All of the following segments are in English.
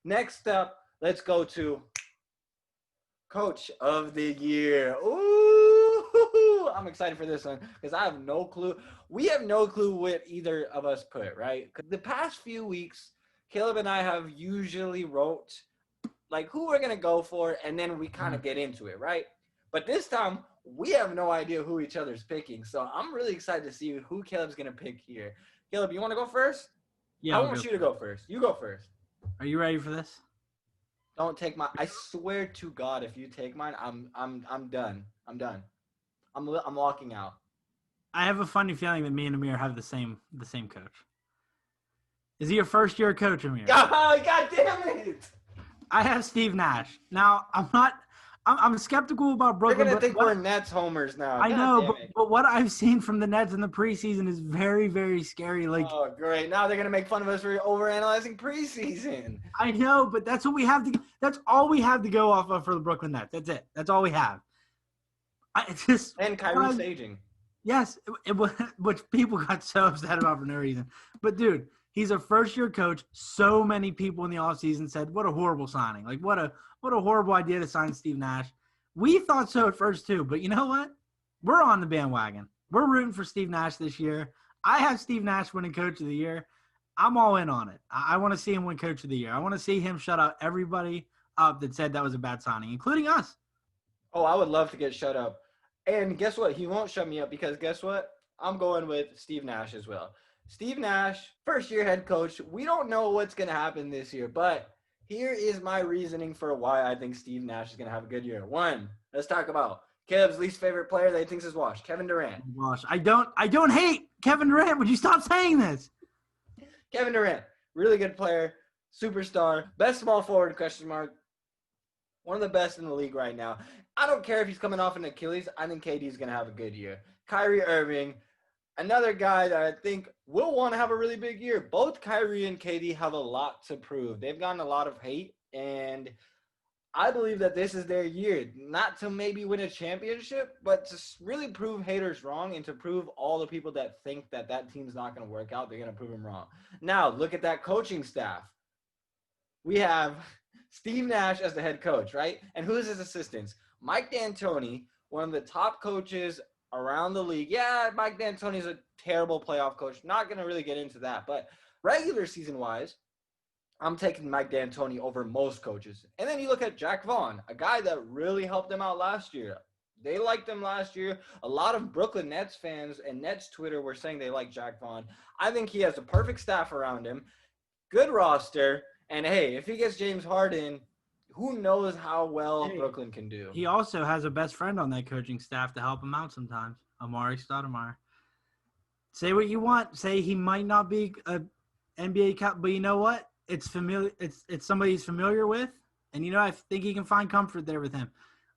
Next up, let's go to Coach of the Year. Ooh, I'm excited for this one because I have no clue. We have no clue what either of us put, right? The past few weeks, Caleb and I have usually wrote like who we're going to go for, and then we kind of get into it, right? But this time, we have no idea who each other's picking. So I'm really excited to see who Caleb's going to pick here. Caleb, you want to go first? Yeah, I want you to go first. You go first. Are you ready for this? Don't take my. I swear to God, if you take mine, I'm done. I'm done. I'm walking out. I have a funny feeling that me and Amir have the same coach. Is he your first year coach, Amir? Oh, God damn it! I have Steve Nash. Now I'm skeptical about Brooklyn. You're gonna think we're Nets homers now. I God know, damn it. but what I've seen from the Nets in the preseason is very, very scary. Like, oh, great! Now they're gonna make fun of us for overanalyzing preseason. I know, but that's what we have to. That's all we have to go off of for the Brooklyn Nets. That's it. That's all we have. It's just and Kyrie staging. Yes, which people got so upset about for no reason. But dude, he's a first-year coach. So many people in the offseason said, "What a horrible signing! Like, what a horrible idea to sign Steve Nash." We thought so at first too, but you know what? We're on the bandwagon. We're rooting for Steve Nash this year. I have Steve Nash winning Coach of the Year. I'm all in on it. I want to see him win Coach of the Year. I want to see him shut up everybody up that said that was a bad signing, including us. Oh, I would love to get shut up. And guess what? He won't shut me up because guess what? I'm going with Steve Nash as well. Steve Nash, first-year head coach. We don't know what's going to happen this year, but here is my reasoning for why I think Steve Nash is going to have a good year. One, let's talk about Caleb's least favorite player that he thinks is washed, Kevin Durant. Gosh, I don't hate Kevin Durant. Would you stop saying this? Kevin Durant, really good player, superstar, best small forward, question mark. One of the best in the league right now. I don't care if he's coming off an Achilles. I think KD is going to have a good year. Kyrie Irving, another guy that I think will want to have a really big year. Both Kyrie and KD have a lot to prove. They've gotten a lot of hate, and I believe that this is their year. Not to maybe win a championship, but to really prove haters wrong and to prove all the people that think that that team's not going to work out, they're going to prove them wrong. Now, look at that coaching staff. We have Steve Nash as the head coach, right? And who's his assistants? Mike D'Antoni, one of the top coaches around the league. Yeah, Mike D'Antoni's a terrible playoff coach. Not going to really get into that. But regular season-wise, I'm taking Mike D'Antoni over most coaches. And then you look at Jack Vaughn, a guy that really helped them out last year. They liked him last year. A lot of Brooklyn Nets fans and Nets Twitter were saying they like Jack Vaughn. I think he has the perfect staff around him, good roster, and hey, if he gets James Harden, who knows how well Brooklyn can do. He also has a best friend on that coaching staff to help him out sometimes, Amari Stoudemire. Say what you want. Say he might not be a NBA cap, but you know what? It's familiar. It's somebody he's familiar with, and you know I think he can find comfort there with him.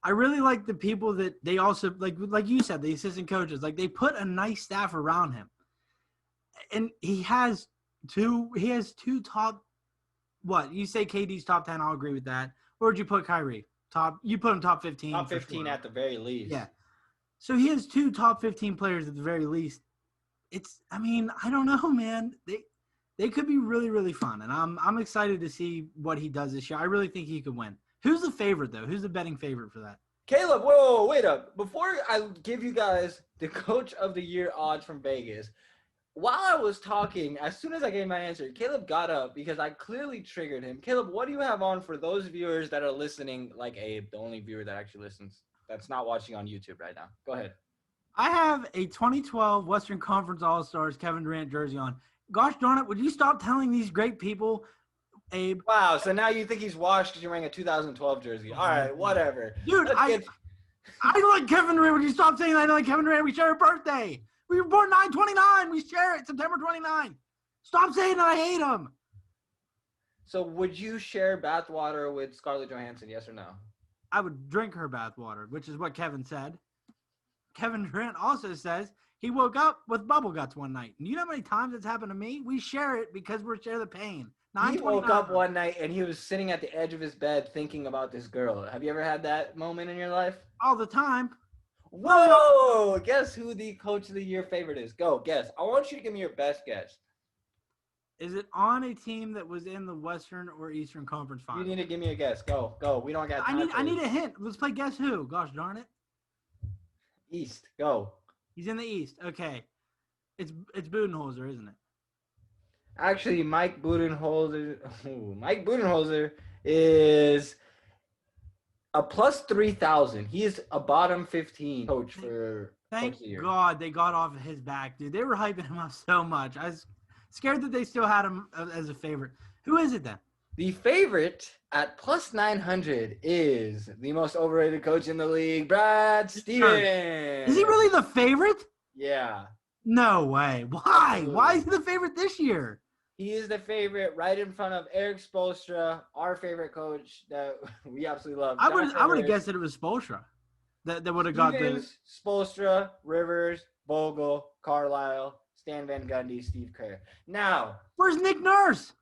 I really like the people that they also like you said, the assistant coaches. Like they put a nice staff around him, and he has two top. What you say? KD's top 10. I'll agree with that. Where'd you put Kyrie? You put him top 15. Top 15 at the very least. Yeah. So he has two top 15 players at the very least. I don't know, man. They could be really, really fun, and I'm excited to see what he does this year. I really think he could win. Who's the favorite though? Who's the betting favorite for that? Caleb, whoa, wait up. Before I give you guys the Coach of the Year odds from Vegas, while I was talking, as soon as I gave my answer, Caleb got up because I clearly triggered him. Caleb, what do you have on for those viewers that are listening, like Abe, the only viewer that actually listens, that's not watching on YouTube right now? Go ahead. I have a 2012 Western Conference All-Stars Kevin Durant jersey on. Gosh darn it, would you stop telling these great people, Abe? Wow, so now you think he's washed because you're wearing a 2012 jersey. All right, whatever. Dude, I like Kevin Durant. Would you stop saying I like Kevin Durant? We share a birthday. We were born 9/29. We share it, September 29. Stop saying that I hate him. So would you share bathwater with Scarlett Johansson, yes or no? I would drink her bathwater, which is what Kevin said. Kevin Durant also says he woke up with bubble guts one night. And you know how many times it's happened to me? We share it because we share the pain. He woke up one night and he was sitting at the edge of his bed thinking about this girl. Have you ever had that moment in your life? All the time. Whoa! Guess who the Coach of the Year favorite is? Go, guess. I want you to give me your best guess. Is it on a team that was in the Western or Eastern Conference You Finals? need to give me a guess. Go. We don't got time. I need a hint. Let's play Guess Who. Gosh darn it. East. Go. He's in the East. Okay. It's Budenholzer, isn't it? Actually, Mike Budenholzer is a plus 3,000. He is a bottom 15 coach for Thank Coach of the Year. God they got off of his back, dude. They were hyping him up so much. I was scared that they still had him as a favorite. Who is it then? The favorite at plus 900 is the most overrated coach in the league, Brad Stevens. Is he really the favorite? Yeah. No way. Why? Absolutely. Why is he the favorite this year? He is the favorite right in front of Eric Spoelstra, our favorite coach that we absolutely love. I would have guessed that it was Spoelstra that would have got the Spoelstra, Rivers, Vogel, Carlisle, Stan Van Gundy, Steve Kerr. Now, where's Nick Nurse?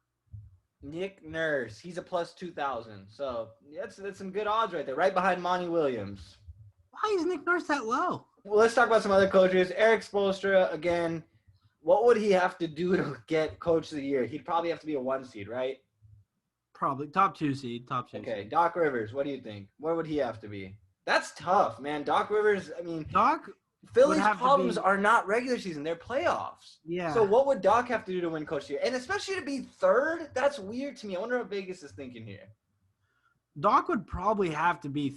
Nick Nurse, he's a plus 2,000. So that's some good odds right there, right behind Monty Williams. Why is Nick Nurse that low? Well, let's talk about some other coaches. Eric Spoelstra, again, what would he have to do to get Coach of the Year? He'd probably have to be a 1 seed, right? Probably top 2 seed. Okay, Doc Rivers, what do you think? What would he have to be? That's tough, man. Doc Rivers, I mean, Philly's problems are not regular season. They're playoffs. Yeah. So what would Doc have to do to win Coach of the Year? And especially to be third? That's weird to me. I wonder what Vegas is thinking here. Doc would probably have to be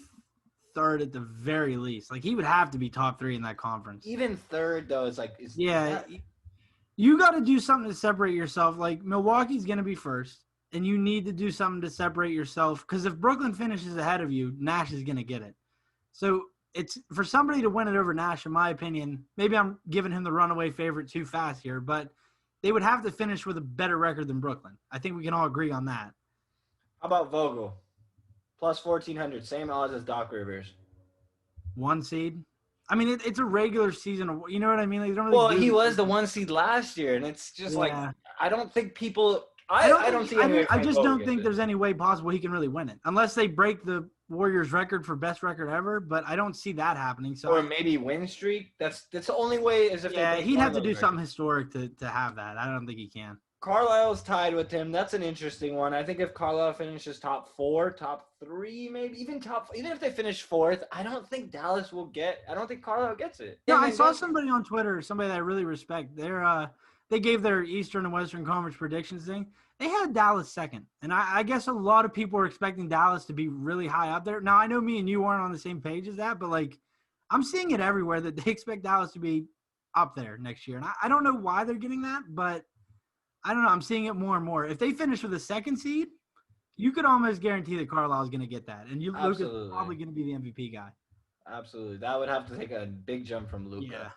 third at the very least. Like, he would have to be top 3 in that conference. Even third, though, is like you got to do something to separate yourself. Like, Milwaukee's going to be first, and you need to do something to separate yourself. Because if Brooklyn finishes ahead of you, Nash is going to get it. So it's for somebody to win it over Nash, in my opinion. Maybe I'm giving him the runaway favorite too fast here, but they would have to finish with a better record than Brooklyn. I think we can all agree on that. How about Vogel? Plus 1,400, same odds as Doc Rivers. 1 seed. I mean, it's a regular season. You know what I mean? Like, they don't really he was the 1 seed last year, and it's just like I don't think people. I just don't think there's any way possible he can really win it unless they break the Warriors record for best record ever. But I don't see that happening. So or maybe win streak. That's the only way. Is if he'd have to do something historic to have that. I don't think he can. Carlisle's tied with him. That's an interesting one. I think if Carlisle finishes top 4, top 3, maybe even if they finish 4th, I don't think Dallas will get. I don't think Carlisle gets it. Yeah, I saw somebody on Twitter, somebody that I really respect. They gave their Eastern and Western Conference predictions thing. They had Dallas second, and I guess a lot of people were expecting Dallas to be really high up there. Now I know me and you weren't on the same page as that, but like I'm seeing it everywhere that they expect Dallas to be up there next year, and I don't know why they're getting that, but. I don't know. I'm seeing it more and more. If they finish with a 2nd seed, you could almost guarantee that Carlisle is going to get that. And Luka's probably going to be the MVP guy. Absolutely. That would have to take a big jump from Luka. Yeah.